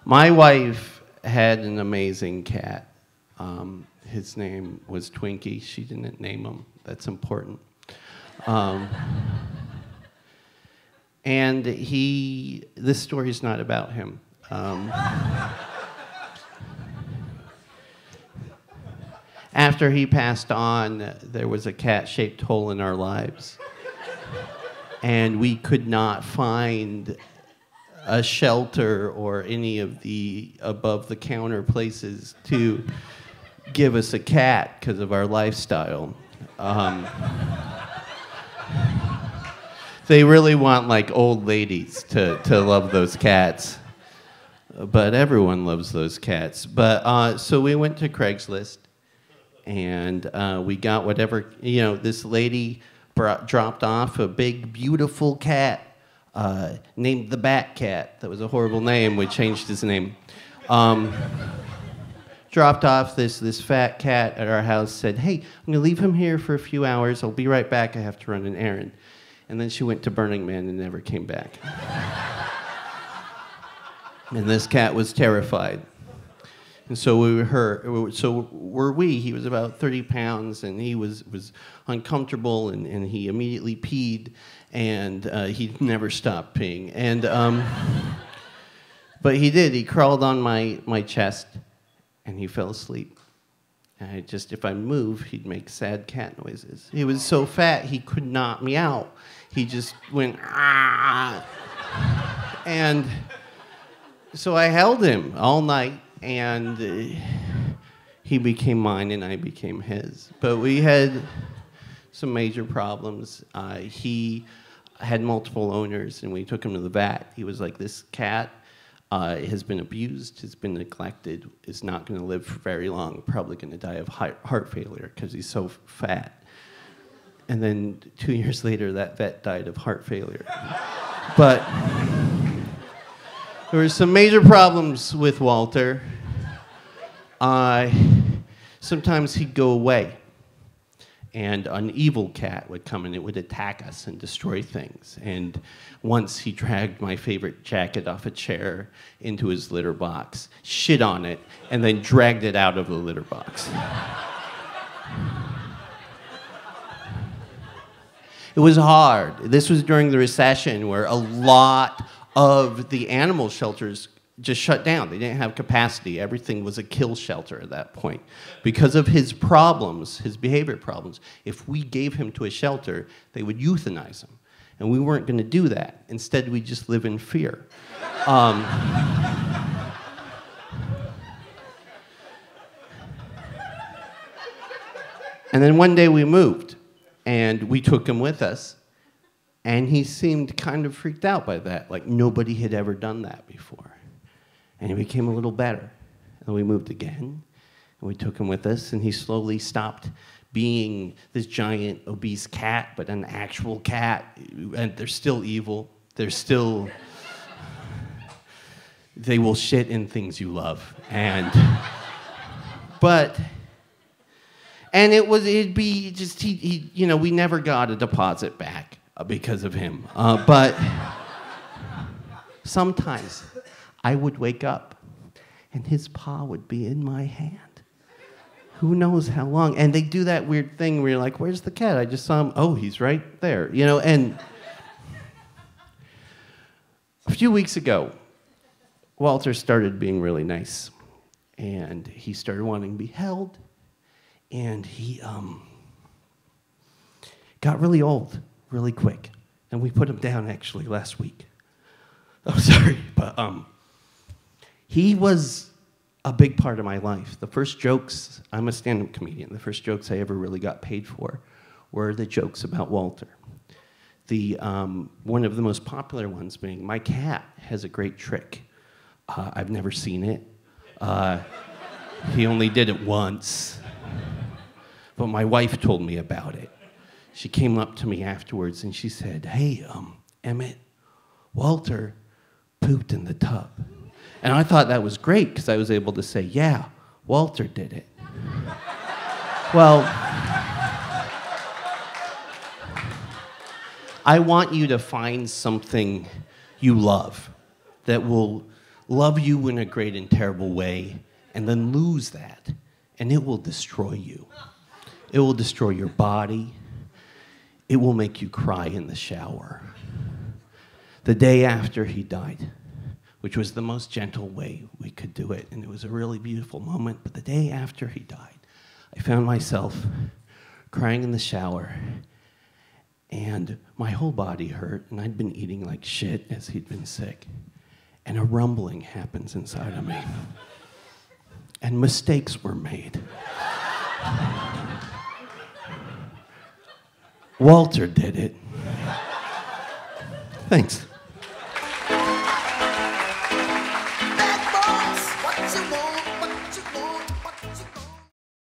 My wife had an amazing cat. His name was Twinkie. She didn't name him. That's important. And this story's not about him. After he passed on, there was a cat-shaped hole in our lives. And we could not find a shelter or any of the above-the-counter places to give us a cat because of our lifestyle. They really want, like, old ladies to love those cats. But everyone loves those cats. But so we went to Craigslist, and we got whatever, this lady dropped off a big, beautiful cat named the Bat Cat. That was a horrible name. We changed his name. Dropped off this fat cat at our house, said, hey, I'm going to leave him here for a few hours. I'll be right back. I have to run an errand. And then she went to Burning Man and never came back. And this cat was terrified. And so were we. He was about 30 pounds, and he was uncomfortable, and he immediately peed, and he never stopped peeing. And but he did. He crawled on my chest, and he fell asleep. And if I move, he'd make sad cat noises. He was so fat, he could not meow. He just went, ah. And so I held him all night, and he became mine, and I became his. But we had some major problems. He had multiple owners, and we took him to the vet. He was like, this cat has been abused, has been neglected, is not going to live for very long, probably going to die of heart failure because he's so fat. And then 2 years later, that vet died of heart failure. But there were some major problems with Walter. Sometimes he'd go away, and an evil cat would come and it would attack us and destroy things. And once he dragged my favorite jacket off a chair into his litter box, shit on it, and then dragged it out of the litter box. It was hard. This was during the recession where a lot of the animal shelters just shut down. They didn't have capacity. Everything was a kill shelter at that point. Because of his problems, his behavior problems, if we gave him to a shelter, they would euthanize him. And we weren't going to do that. Instead, we just live in fear. And then one day we moved, and we took him with us. And he seemed kind of freaked out by that, like nobody had ever done that before. And he became a little better. And we moved again, and we took him with us, and he slowly stopped being this giant, obese cat, but an actual cat. And they're still evil. They're still... They will shit in things you love. And... But... And it'd be just, we never got a deposit back because of him. But sometimes I would wake up and his paw would be in my hand. Who knows how long? And they do that weird thing where you're like, where's the cat? I just saw him. Oh, he's right there. And a few weeks ago, Walter started being really nice. And he started wanting to be held. And he got really old really quick. And we put him down, actually, last week. Oh, sorry. But he was a big part of my life. The first jokes, I'm a stand-up comedian. The first jokes I ever really got paid for were the jokes about Walter. One of the most popular ones being, my cat has a great trick. I've never seen it. He only did it once. But my wife told me about it. She came up to me afterwards and she said, hey, Emmett, Walter pooped in the tub. And I thought that was great because I was able to say, yeah, Walter did it. Well, I want you to find something you love that will love you in a great and terrible way, and then lose that, and it will destroy you. It will destroy your body. It will make you cry in the shower. The day after he died, which was the most gentle way we could do it, and it was a really beautiful moment, but the day after he died, I found myself crying in the shower, and my whole body hurt, and I'd been eating like shit as he'd been sick, and a rumbling happens inside of me, and mistakes were made. Walter did it. Thanks.